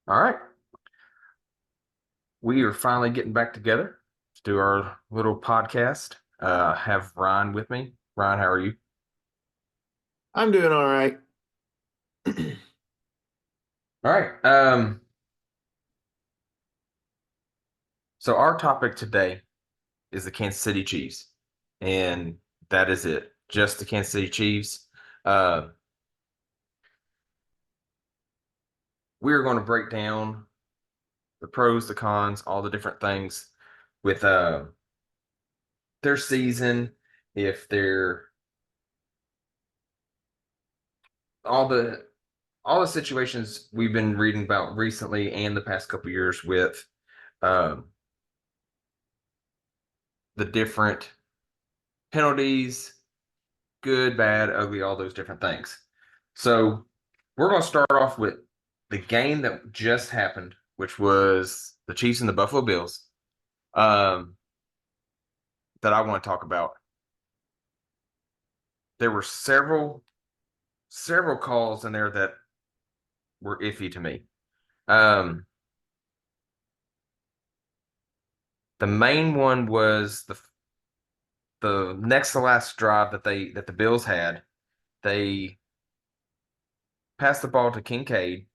All right. We are finally getting back together to do our little podcast. Have Ryan with me. Ryan, how are you? I'm doing all right. All right. So our topic today is the Kansas City Chiefs, and that is it. Just the Kansas City Chiefs. Uh, we're going to break down the pros, the cons, all the different things with their season, if they're all the all the situations we've been reading about recently and the past couple years with um, the different penalties, good, bad, ugly, all those different things. So we're going to start off with the game that just happened, which was the Chiefs and the Buffalo Bills, um, that I want to talk about. There were several calls in there that were iffy to me. Um, the main one was the next to last drive that the Bills had. They passed the ball to Kincaid,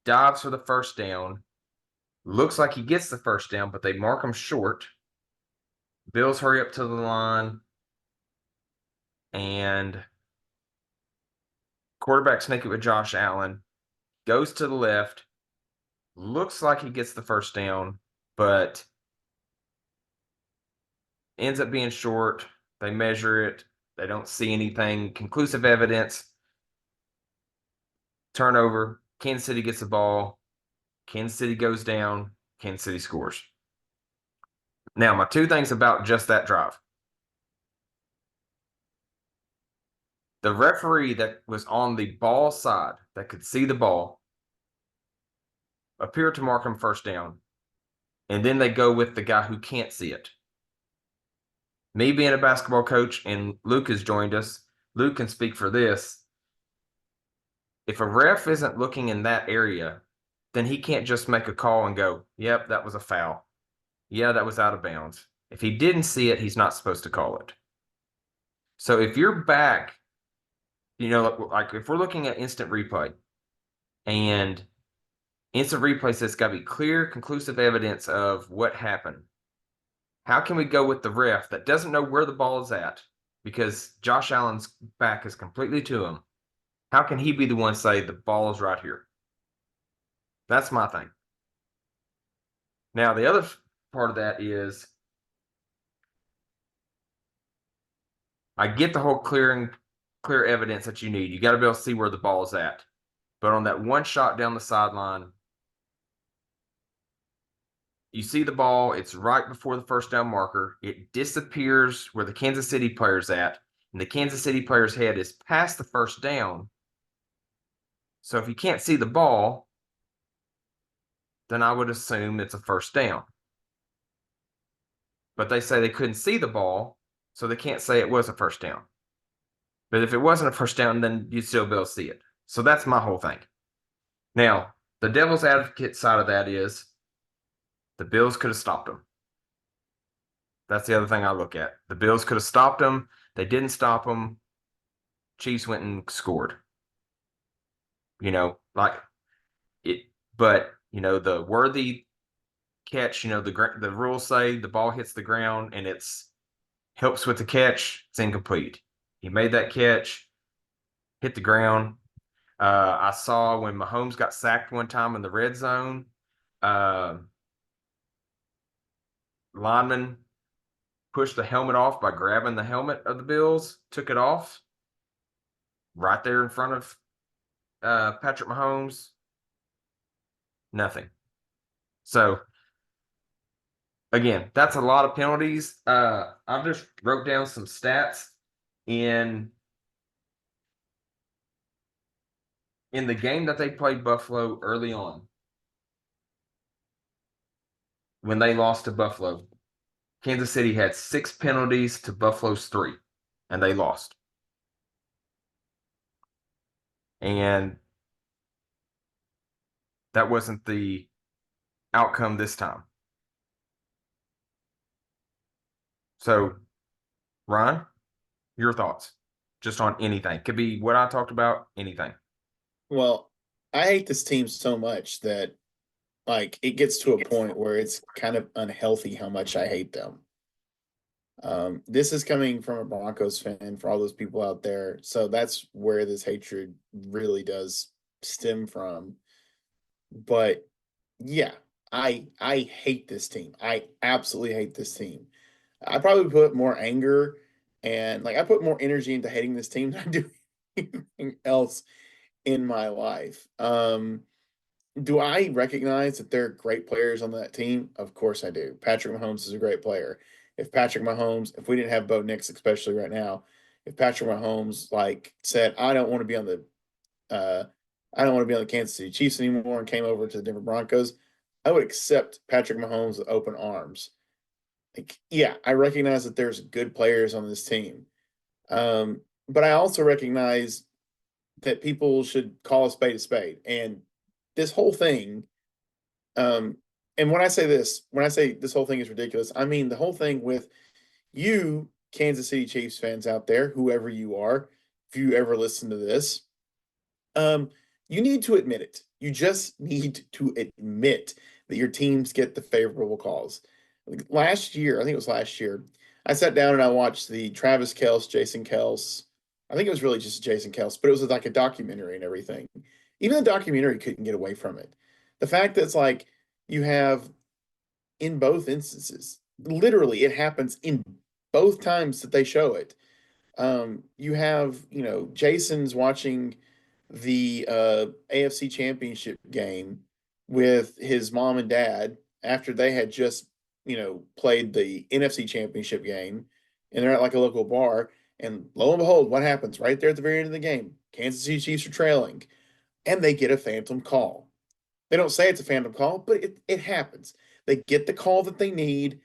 dives for the first down. Looks like he gets the first down, but they mark him short. Bills hurry up to the line, and quarterback sneak it with Josh Allen. Goes to the left. Looks like he gets the first down, but ends up being short. They measure it. They don't see anything, conclusive evidence. Turnover. Kansas City gets the ball. Kansas City goes down. Kansas City scores. Now, my two things about just that drive. The referee that was on the ball side that could see the ball appeared to mark him first down. And then they go with the guy who can't see it. Me being a basketball coach, and Luke has joined us, Luke can speak for this. If a ref isn't looking in that area, then he can't just make a call and go, yep, that was a foul. Yeah, that was out of bounds. If he didn't see it, he's not supposed to call it. So if you're back, like if we're looking at instant replay and instant replay says it's got to be clear, conclusive evidence of what happened. How can we go with the ref that doesn't know where the ball is at because Josh Allen's back is completely to him? How can he be the one to say the ball is right here? That's my thing. Now, the other part of that is I get the whole clear evidence that you need. You got to be able to see where the ball is at. But on that one shot down the sideline, you see the ball, it's right before the first down marker. It disappears where the Kansas City player's at, and the Kansas City player's head is past the first down. So if you can't see the ball, then I would assume it's a first down. But they say they couldn't see the ball, so they can't say it was a first down. But if it wasn't a first down, then you'd still be able to see it. So that's my whole thing. Now, the devil's advocate side of that is the Bills could have stopped them. That's the other thing I look at. The Bills could have stopped them. They didn't stop them. Chiefs went and scored. Like it, but the worthy catch. The rules say the ball hits the ground and it's helps with the catch. It's incomplete. He made that catch, hit the ground. I saw when Mahomes got sacked one time in the red zone. Uh, Lineman pushed the helmet off by grabbing the helmet of the Bills, took it off right there in front of Patrick Mahomes. Nothing. So again, that's a lot of penalties. I just wrote down some stats in in the game that they played Buffalo early on when they lost to Buffalo. Kansas City had 6 penalties to Buffalo's 3, and they lost. And That wasn't the outcome this time. So, Ryan, your thoughts just on anything. Could be what I talked about, anything. Well, I hate this team so much that like it gets to a point where it's kind of unhealthy how much I hate them. This is coming from a Broncos fan for all those people out there. So that's where this hatred really does stem from. But yeah, I hate this team. I absolutely hate this team. I probably put more anger and like I put more energy into hating this team than I do anything else in my life. Do I recognize that there are great players on that team? Of course I do. Patrick Mahomes is a great player. If we didn't have Bo Nix, especially right now, if Patrick Mahomes like said, uh I don't want to be on the Kansas City Chiefs anymore and came over to the Denver Broncos, I would accept Patrick Mahomes with open arms. Like, yeah, I recognize that there's good players on this team. But I also recognize that people should call a spade a spade. And this whole thing, um, and when I say this whole thing is ridiculous, I mean the whole thing with you, Kansas City Chiefs fans out there, whoever you are, if you ever listen to this, um, you need to admit it. You just need to admit that your teams get the favorable calls. Like last year, I think it was last year, I sat down and I watched the Travis Kelce, Jason Kelce. I think it was really just Jason Kelce, but it was like a documentary and everything. Even the documentary couldn't get away from it. The fact that it's like you have in both instances, literally, it happens in both times that they show it. You have, Jason's watching the AFC Championship game with his mom and dad after they had just, played the NFC Championship game, and they're at like a local bar. And lo and behold, what happens right there at the very end of the game? Kansas City Chiefs are trailing, and they get a phantom call. They don't say it's a phantom call, but it happens. They get the call that they need,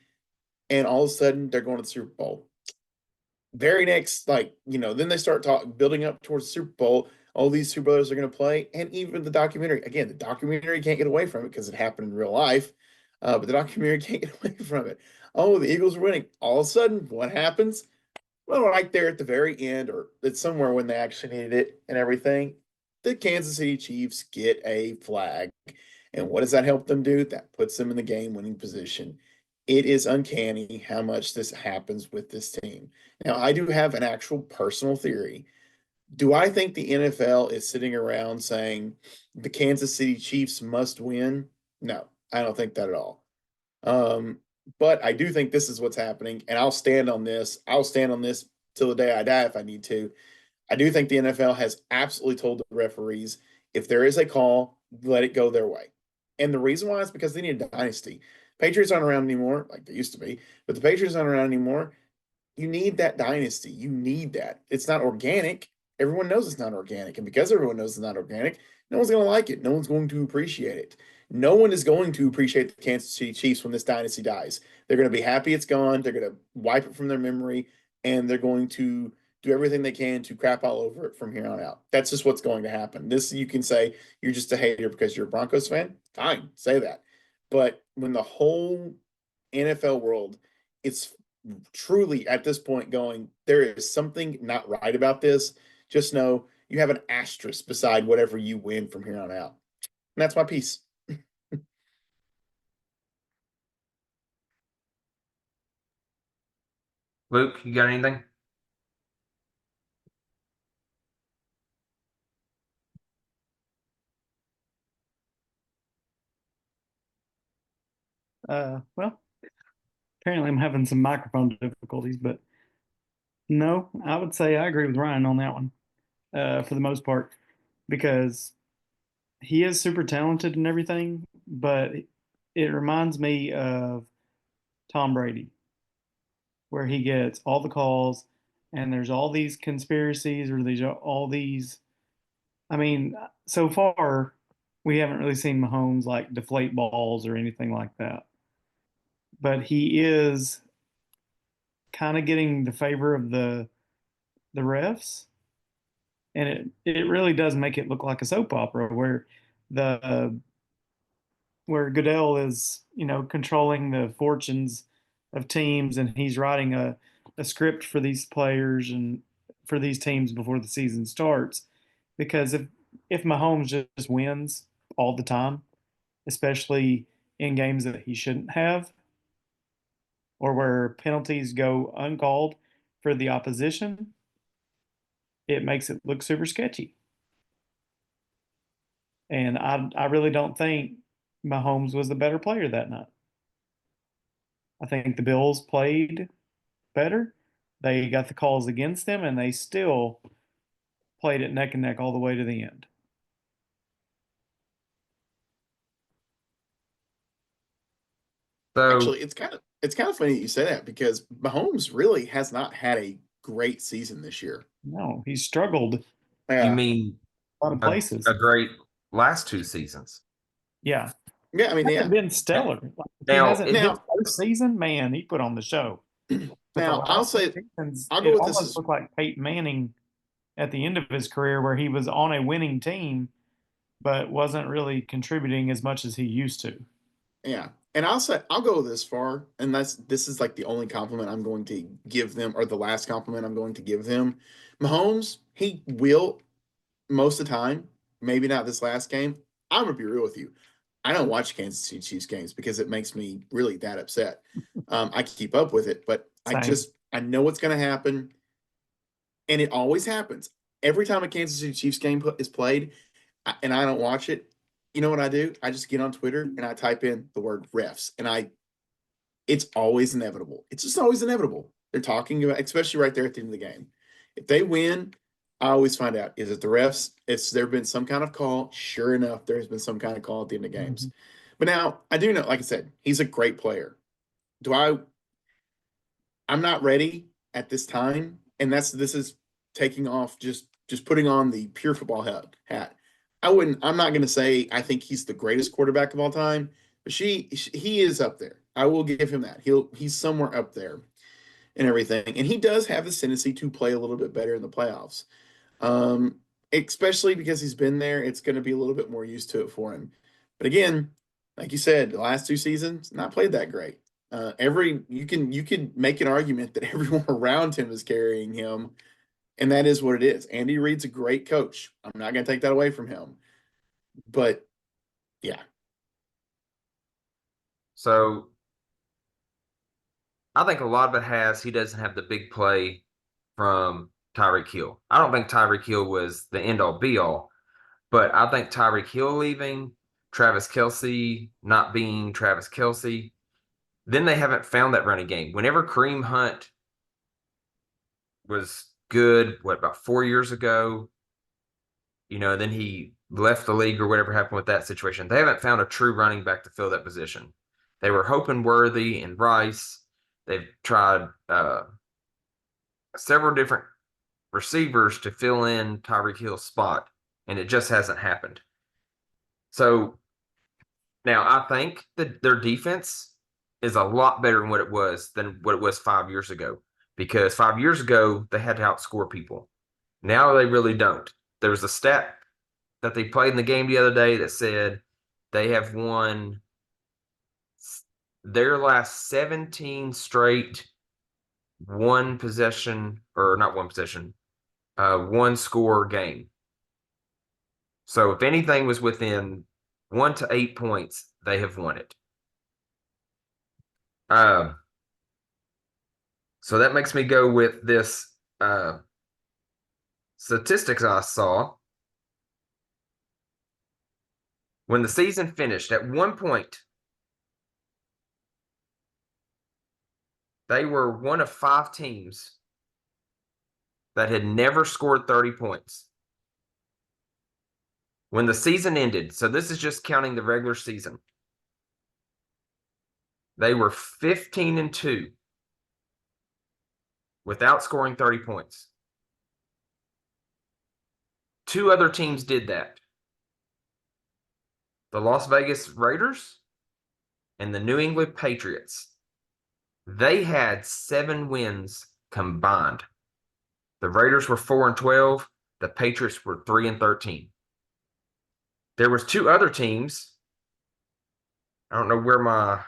and all of a sudden they're going to the Super Bowl. Very next, then they start talking, building up towards the Super Bowl. All these Super Bowls are going to play, and even the documentary. Again, the documentary can't get away from it because it happened in real life, but the documentary can't get away from it. Oh, the Eagles are winning. All of a sudden, what happens? Well, right there at the very end, or it's somewhere when they actually needed it and everything, the Kansas City Chiefs get a flag. And what does that help them do? That puts them in the game winning position. It is uncanny how much this happens with this team. Now, I do have an actual personal theory. Do I think the NFL is sitting around saying the Kansas City Chiefs must win? No, I don't think that at all. Um, but I do think this is what's happening, and I'll stand on this. I'll stand on this till the day I die if I need to. I do think the NFL has absolutely told the referees if there is a call, let it go their way. And the reason why is because they need a dynasty. Patriots aren't around anymore, like they used to be, but the Patriots aren't around anymore. You need that dynasty. You need that. It's not organic. Everyone knows it's not organic. And because everyone knows it's not organic, no one's going to like it. No one's going to appreciate it. No one is going to appreciate the Kansas City Chiefs when this dynasty dies. They're going to be happy it's gone. They're going to wipe it from their memory, and they're going to do everything they can to crap all over it from here on out. That's just what's going to happen. This, you can say you're just a hater because you're a Broncos fan. Fine, say that. But when the whole NFL world, it's truly at this point going, there is something not right about this. Just know you have an asterisk beside whatever you win from here on out. And that's my piece. Luke, you got anything? Well, apparently I'm having some microphone difficulties, but no, I would say I agree with Ryan on that one, for the most part, because he is super talented and everything, but it reminds me of Tom Brady, where he gets all the calls and there's all these conspiracies or these all these. I mean, so far we haven't really seen Mahomes like deflate balls or anything like that, but he is kind of getting the favor of the refs, and it really does make it look like a soap opera where the where Goodell is, controlling the fortunes of teams, and he's writing a script for these players and for these teams before the season starts. Because if Mahomes just wins all the time, especially in games that he shouldn't have, or where penalties go uncalled for the opposition, it makes it look super sketchy. And I really don't think Mahomes was the better player that night. I think the Bills played better. They got the calls against them, and they still played it neck and neck all the way to the end. So Actually, it's kind of funny that you say that because Mahomes really has not had a great season this year. No, he struggled you Yeah, mean a lot of places. a great last 2 seasons? Yeah, yeah. I mean, he hasn't yeah. been stellar. Like, if he Now, hasn't it, his Now, first season, man, he put on the show. But the now I'll last two say seasons, I'll it go with this almost as looked like Peyton Manning at the end of his career, where he was on a winning team, but wasn't really contributing as much as he used to. yeah. And I'll say I'll go this far, and this is like the only compliment I'm going to give them, or the last compliment I'm going to give them. Mahomes, he will most of the time, maybe not this last game. I'm gonna be real with you. I don't watch Kansas City Chiefs games because it makes me really that upset. I keep up with it, but Same. I know what's gonna happen, and it always happens. Every time a Kansas City Chiefs game is played, and I don't watch it, you know what I do? I just get on Twitter and I type in the word refs, and it's always inevitable. It's just always inevitable. They're talking about, especially right there at the end of the game. If they win, I always find out, is it the refs? If there been some kind of call, sure enough, there's been some kind of call at the end of games. Mhm. But now I do know, like I said, he's a great player. Do I'm not ready at this time, and this is taking off just putting on the pure football hat. I'm not gonna say I think he's the greatest quarterback of all time, but he is up there. I will give him that. He's somewhere up there and everything. And he does have the tendency to play a little bit better in the playoffs. Um, Especially because he's been there, it's going to be a little bit more used to it for him. But again, like you said, the last 2 seasons not played that great. You could make an argument that everyone around him is carrying him, and that is what it is. Andy Reid's a great coach. I'm not going to take that away from him, but yeah, so I think a lot of it he doesn't have the big play from Tyreek Hill. I don't think Tyreek Hill was the end all be all, but I think Tyreek Hill leaving, Travis Kelce not being Travis Kelce, then they haven't found that running game. Whenever Kareem Hunt was good, about 4 years ago, then he left the league or whatever happened with that situation. They haven't found a true running back to fill that position. They were hoping Worthy and Rice. They've tried several different receivers to fill in Tyreek Hill's spot, and it just hasn't happened. So now I think that their defense is a lot better than what it was 5 years ago, because 5 years ago they had to outscore people. Now they really don't. There was a stat that they played in the game the other day that said they have won their last 17 straight one possession, or not one possession, one score game. So if anything was within 1 to 8 points, they have won it. So that makes me go with this statistics I saw. When the season finished, at one point, they were one of 5 teams that had never scored 30 points. When the season ended, so this is just counting the regular season, they were 15-2 without scoring 30 points. 2 other teams did that. The Las Vegas Raiders and the New England Patriots. They had 7 wins combined. The Raiders were 4-12. The Patriots were 3-13. There was 2 other teams I don't know where my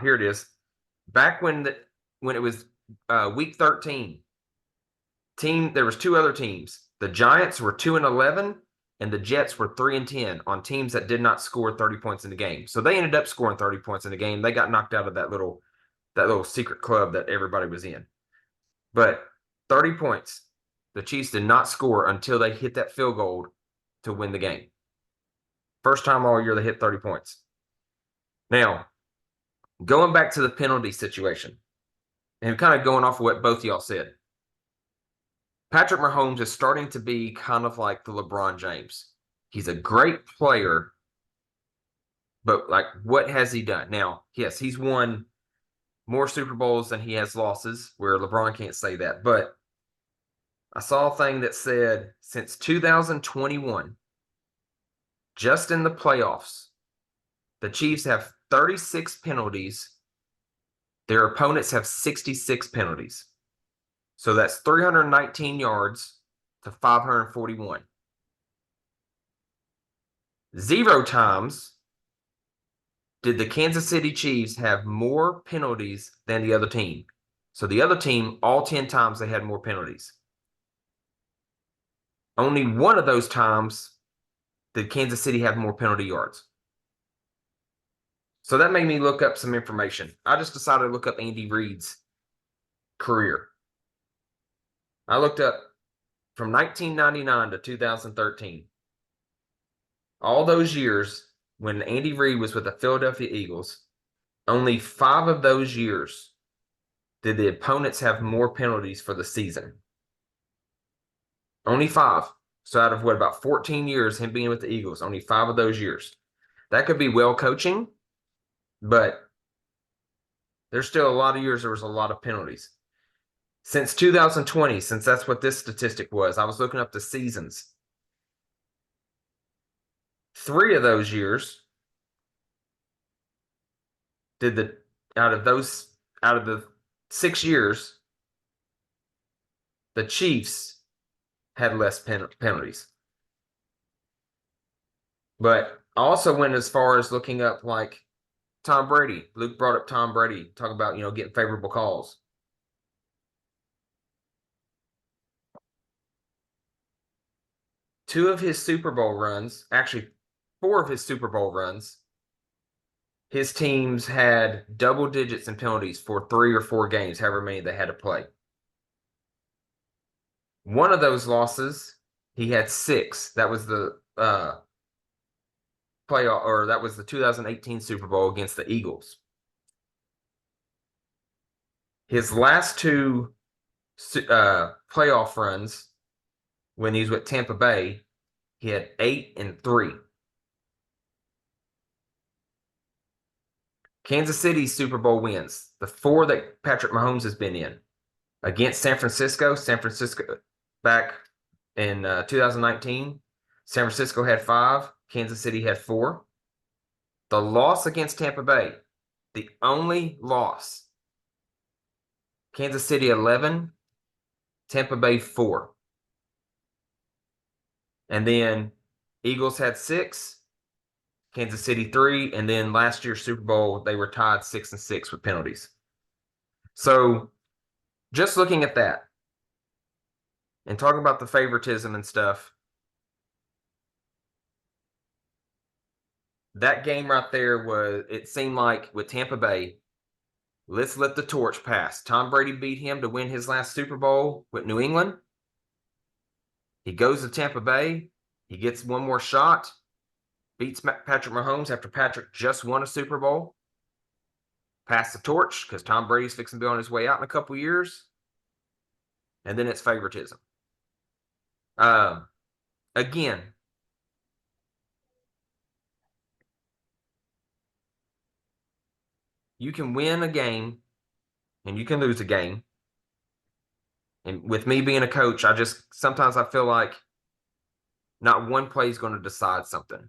here it is. Back when it was week 13, there was two other teams. The Giants were 2-11, and the Jets were 3-10 on teams that did not score 30 points in the game. So they ended up scoring 30 points in the game. They got knocked out of that little secret club that everybody was in. But 30 points, the Chiefs did not score until they hit that field goal to win the game. First time all year they hit 30 points. Now, going back to the penalty situation, and kind of going off of what both of y'all said, Patrick Mahomes is starting to be kind of like the LeBron James. He's a great player, but like, what has he done? Now, yes, he's won more Super Bowls than he has losses, where LeBron can't say that. But I saw a thing that said since 2021, just in the playoffs, the Chiefs have 36 penalties. Their opponents have 66 penalties. So that's 319 yards to 541. 0 times did the Kansas City Chiefs have more penalties than the other team. So the other team, all 10 times they had more penalties. Only one of those times did Kansas City have more penalty yards. So that made me look up some information. I just decided to look up Andy Reid's career. I looked up from 1999 to 2013. All those years when Andy Reid was with the Philadelphia Eagles, only 5 of those years did the opponents have more penalties for the season. Only 5. So out of about 14 years, him being with the Eagles, only 5 of those years. That could be well coaching, but there's still a lot of years there was a lot of penalties. Since 2020, since that's what this statistic was, I was looking up the seasons. 3 of those years out of the 6 years, the Chiefs had less penalties. But I also went as far as looking up like Tom Brady. Luke brought up Tom Brady, talk about, getting favorable calls. Two of his Super Bowl runs, actually 4 of his Super Bowl runs, his teams had double digits in penalties for 3 or 4 games, however many they had to play. One of those losses, he had 6. That was the playoff, or that was the 2018 Super Bowl against the Eagles. His last 2 playoff runs, when he was with Tampa Bay, he had 8 and 3. Kansas City's Super Bowl wins, the 4 that Patrick Mahomes has been in, against San Francisco back in 2019, San Francisco had 5, Kansas City had 4. The loss against Tampa Bay, the only loss, Kansas City 11, Tampa Bay 4. And then Eagles had 6, Kansas City 3, and then last year's Super Bowl, they were tied 6-6 with penalties. So just looking at that and talking about the favoritism and stuff, that game right there it seemed like with Tampa Bay, let's let the torch pass. Tom Brady beat him to win his last Super Bowl with New England. He goes to Tampa Bay. He gets one more shot, beats Patrick Mahomes after Patrick just won a Super Bowl. Pass the torch because Tom Brady's fixing to be on his way out in a couple years. And then it's favoritism. Again, you can win a game and you can lose a game. And with me being a coach, sometimes I feel like not one play is going to decide something.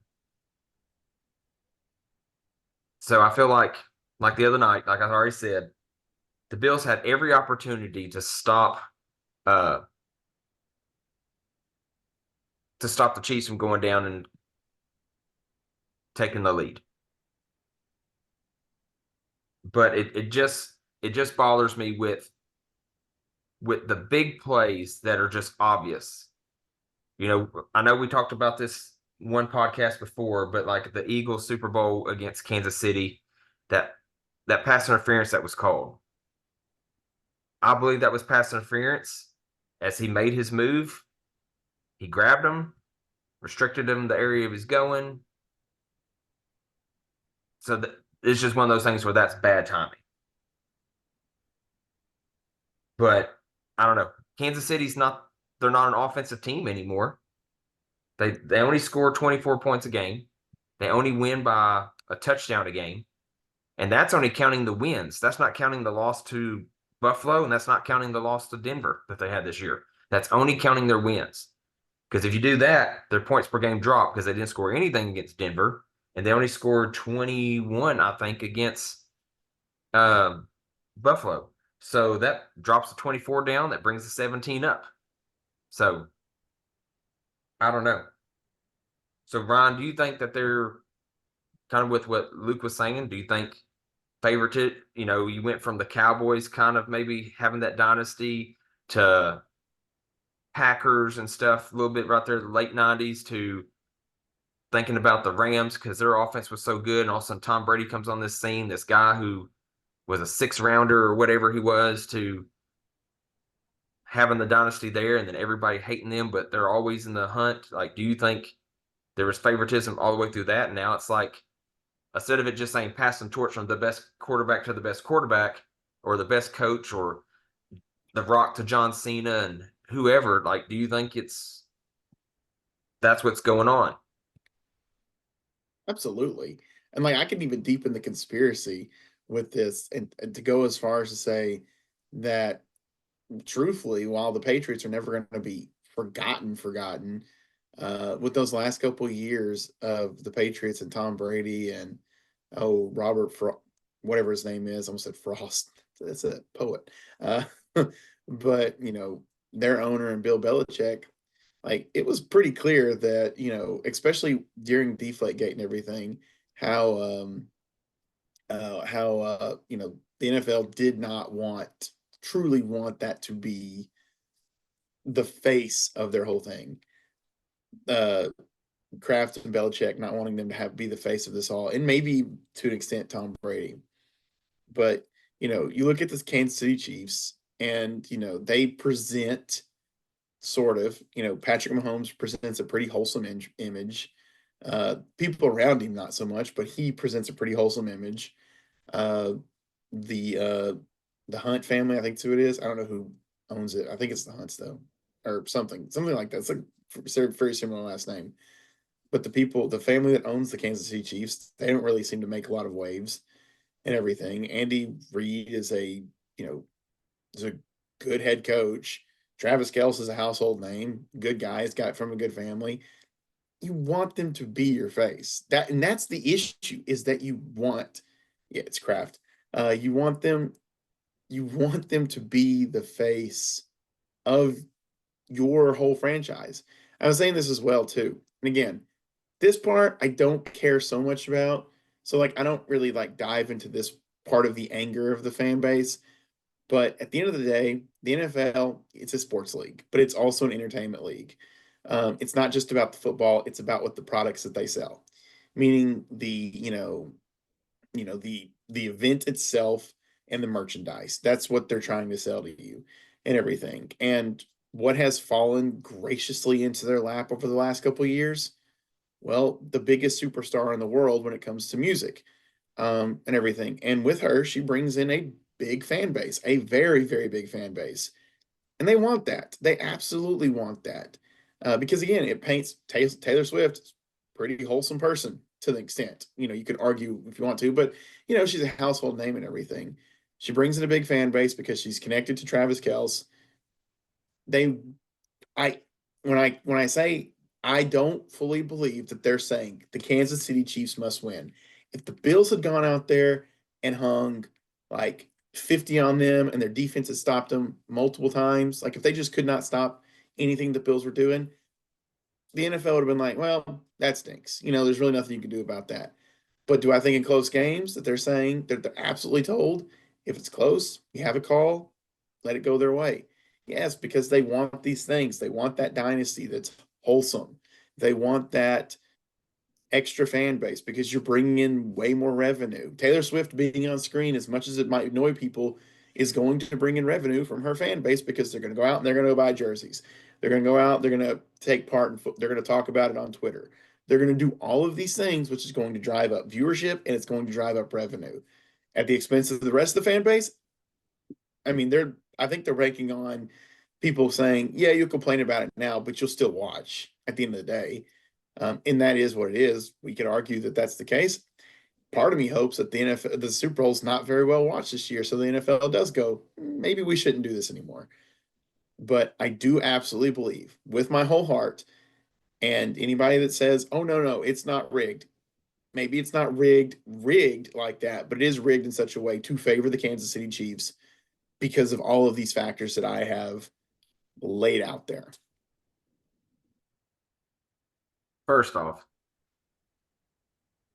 So I feel like the other night, like I already said, the Bills had every opportunity to stop the Chiefs from going down taking the lead. But it just bothers me with the big plays that are just obvious. You know, I know we talked about this one podcast before, but like the Eagles Super Bowl against Kansas City, that pass interference that was called. I believe that was pass interference. As he made his move, he grabbed him, restricted him the area of his going. So it's just one of those things where that's bad timing. But I don't know. Kansas City's they're not an offensive team anymore. They only score 24 points a game. They only win by a touchdown a game. And that's only counting the wins. That's not counting the loss to Buffalo, and that's not counting the loss to Denver that they had this year. That's only counting their wins. Because if you do that, their points per game drop because they didn't score anything against Denver, and they only scored 21, I think, against Buffalo. So that drops the 24 down. That brings the 17 up. So I don't know. So Ryan, do you think that they're kind of with what Luke was saying? Do you think favorite? You know, you went from the Cowboys kind of maybe having that dynasty to Packers and stuff a little bit right there, the late 90s, to thinking about the Rams because their offense was so good. And all of a sudden Tom Brady comes on this scene, this guy who was a 6-rounder or whatever he was, to having the dynasty there and then everybody hating them, but they're always in the hunt. Like, do you think there was favoritism all the way through that? And now it's like, instead of it just saying passing torch from the best quarterback to the best quarterback or the best coach or the Rock to John Cena and whoever, like, do you think that's what's going on? Absolutely. And like I can even deepen the conspiracy with this and to go as far as to say that truthfully, while the Patriots are never going to be forgotten, with those last couple of years of the Patriots and Tom Brady and Robert whatever his name is, I almost said Frost. That's a poet. But their owner and Bill Belichick, like it was pretty clear that especially during Deflategate and everything, how the NFL did not truly want that to be the face of their whole thing. Kraft and Belichick not wanting them to be the face of this all, and maybe to an extent Tom Brady. But you look at this Kansas City Chiefs, and they present sort of, Patrick Mahomes presents a pretty wholesome image. People around him not so much, but he presents a pretty wholesome image. Uh, the uh, the Hunt family, I think that's who it is. I don't know who owns it. I think it's the Hunts though, or something like that. It's like very similar last name. But the family that owns the Kansas City Chiefs, they don't really seem to make a lot of waves and everything. Andy Reid is a good head coach. Travis Kelce is a household name, good guy. He's got from a good family. You want them to be your face. That's the issue, is that it's Kraft. You want them to be the face of your whole franchise. I was saying this as well too. And again, this part I don't care so much about. So like I don't really like dive into this part of the anger of the fan base. But at the end of the day, the NFL, it's a sports league, but it's also an entertainment league. It's not just about the football; it's about what the products that they sell, meaning the event itself and the merchandise. That's what they're trying to sell to you, and everything. And what has fallen graciously into their lap over the last couple of years? Well, the biggest superstar in the world when it comes to music, and everything. And with her, she brings in a big fan base, a very, very big fan base. And they want that. They absolutely want that. Because again, it paints Taylor Swift pretty wholesome person to the extent. You could argue if you want to, but she's a household name and everything. She brings in a big fan base because she's connected to Travis Kelce. They I when I say I don't fully believe that they're saying the Kansas City Chiefs must win. If the Bills had gone out there and hung like 50 on them and their defense had stopped them multiple times, like if they just could not stop anything the Bills were doing, the NFL would have been like, well, that stinks. There's really nothing you can do about that. But do I think in close games that they're saying that they're absolutely told if it's close, you have a call, let it go their way? Yes, because they want these things. They want that dynasty that's wholesome. They want that extra fan base because you're bringing in way more revenue. Taylor Swift being on screen, as much as it might annoy people, is going to bring in revenue from her fan base because they're going to go out and they're going to go buy jerseys. They're going to go out, they're going to take part in, they're going to talk about it on Twitter. They're going to do all of these things, which is going to drive up viewership and it's going to drive up revenue at the expense of the rest of the fan base. I mean, I think they're ranking on people saying, yeah, you'll complain about it now, but you'll still watch at the end of the day. And that is what it is. We could argue that that's the case. Part of me hopes that the Super Bowl is not very well watched this year, so the NFL does go, maybe we shouldn't do this anymore. But I do absolutely believe, with my whole heart, and anybody that says, "Oh no, it's not rigged," maybe it's not rigged like that, but it is rigged in such a way to favor the Kansas City Chiefs because of all of these factors that I have laid out there. First off,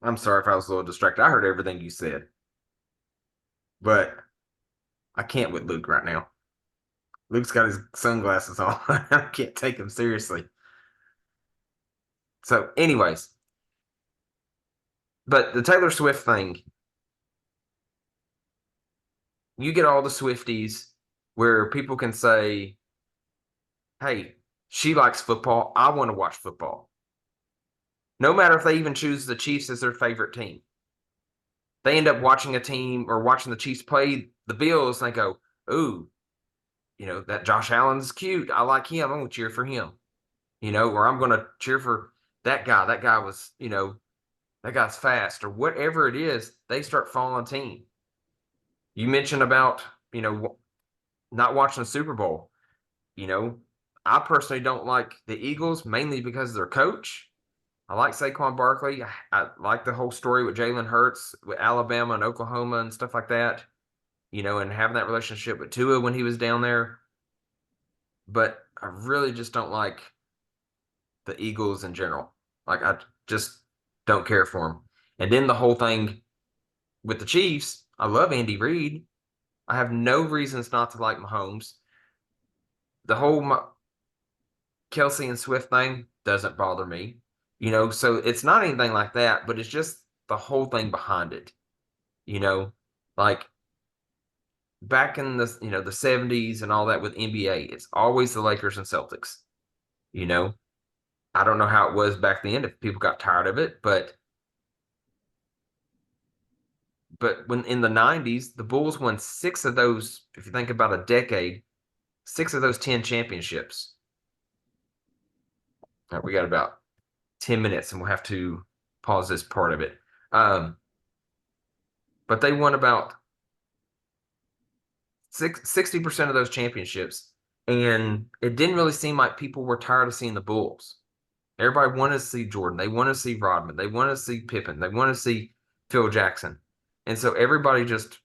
I'm sorry if I was a little distracted. I heard everything you said, but I can't with Luke right now. Luke's got his sunglasses on. I can't take him seriously. So, anyways, but the Taylor Swift thing, you get all the Swifties where people can say, hey, she likes football. I want to watch football. No matter if they even choose the Chiefs as their favorite team. They end up watching a team or watching the Chiefs play the Bills and they go, ooh, that Josh Allen's cute. I like him. I'm going to cheer for him. Or I'm going to cheer for that guy. That guy was, that guy's fast or whatever it is. They start following team. You mentioned about, not watching the Super Bowl. I personally don't like the Eagles mainly because of their coach. I like Saquon Barkley. I like the whole story with Jalen Hurts with Alabama and Oklahoma and stuff like that, and having that relationship with Tua when he was down there. But I really just don't like the Eagles in general. Like, I just don't care for them. And then the whole thing with the Chiefs, I love Andy Reid. I have no reasons not to like Mahomes. The whole Kelsey and Swift thing doesn't bother me, so it's not anything like that, but it's just the whole thing behind it, like back in the, the 70s and all that with NBA, it's always the Lakers and Celtics, I don't know how it was back then if people got tired of it, but when in the 90s, the Bulls won 6 of those, if you think about a decade, 6 of those 10 championships. All right, we got about 10 minutes and we'll have to pause this part of it. But they won about 60% of those championships. And it didn't really seem like people were tired of seeing the Bulls. Everybody wanted to see Jordan. They wanted to see Rodman. They wanted to see Pippen. They wanted to see Phil Jackson. And so everybody just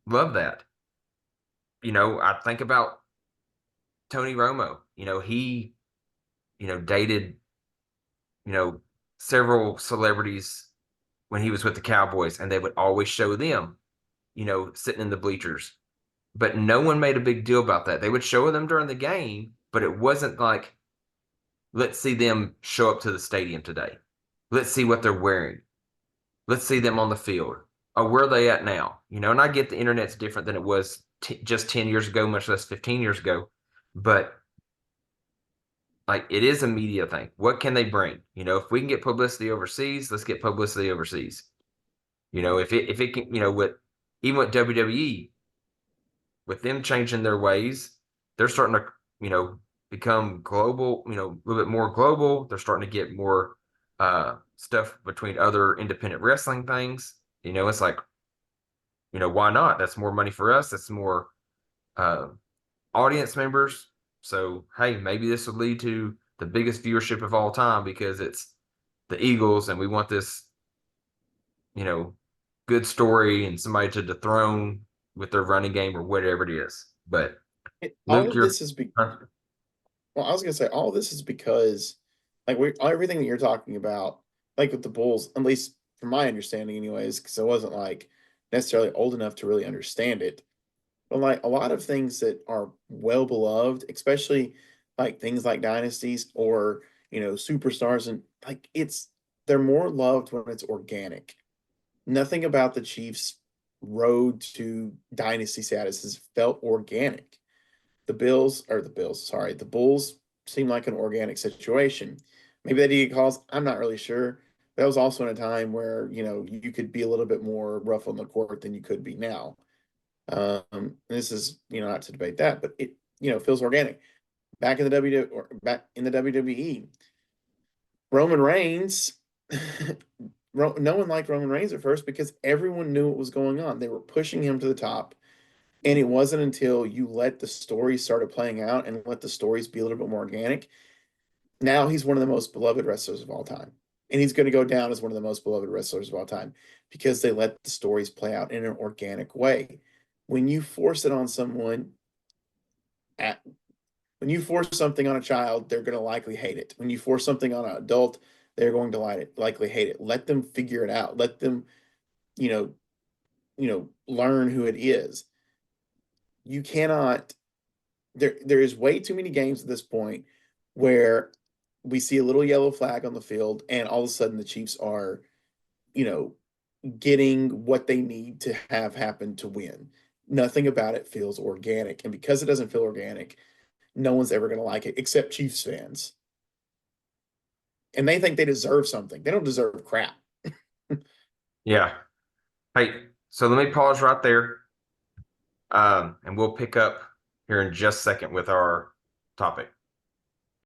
loved that. I think about Tony Romo. He, dated, several celebrities when he was with the Cowboys, and they would always show them, sitting in the bleachers. But no one made a big deal about that. They would show them during the game, but it wasn't like, let's see them show up to the stadium today. Let's see what they're wearing. Let's see them on the field. Oh, where are they at now? And I get the internet's different than it was just 10 years ago, much less 15 years ago. But like, it is a media thing. What can they bring? If we can get publicity overseas, let's get publicity overseas. If it can, even with WWE, with them changing their ways, they're starting to, become global, a little bit more global. They're starting to get more stuff between other independent wrestling things. It's like, why not? That's more money for us. That's more audience members. So, hey, maybe this will lead to the biggest viewership of all time because it's the Eagles and we want this, good story and somebody to dethrone with their running game or whatever it is. But All Luke, of this is well, I was gonna say all of this is because like everything that you're talking about, like with the Bulls, at least from my understanding, anyways, because I wasn't like necessarily old enough to really understand it. But like a lot of things that are well beloved, especially like things like dynasties or superstars, and like they're more loved when it's organic. Nothing about the Chiefs' road to dynasty status has felt organic. The Bulls seem like an organic situation. Maybe they did get calls. I'm not really sure. That was also in a time where, you could be a little bit more rough on the court than you could be now. This is, not to debate that, but it, feels organic. Back in the WWE, Roman Reigns, no one liked Roman Reigns at first because everyone knew what was going on. They were pushing him to the top. And it wasn't until you let the stories started playing out and let the stories be a little bit more organic. Now he's one of the most beloved wrestlers of all time. And he's going to go down as one of the most beloved wrestlers of all time because they let the stories play out in an organic way. When you force it on someone, at, when you force something on a child, they're going to likely hate it. When you force something on an adult, they're going to likely hate it. Let them figure it out. Let them, you know, learn who it is. You cannot there is way too many games at this point where we see a little yellow flag on the field and all of a sudden the Chiefs are, you know, getting what they need to have happen to win. Nothing about it feels organic. And because it doesn't feel organic, no one's ever going to like it except Chiefs fans. And they think they deserve something. They don't deserve crap. Yeah. Hey, so let me pause right there. And we'll pick up here in just a second with our topic.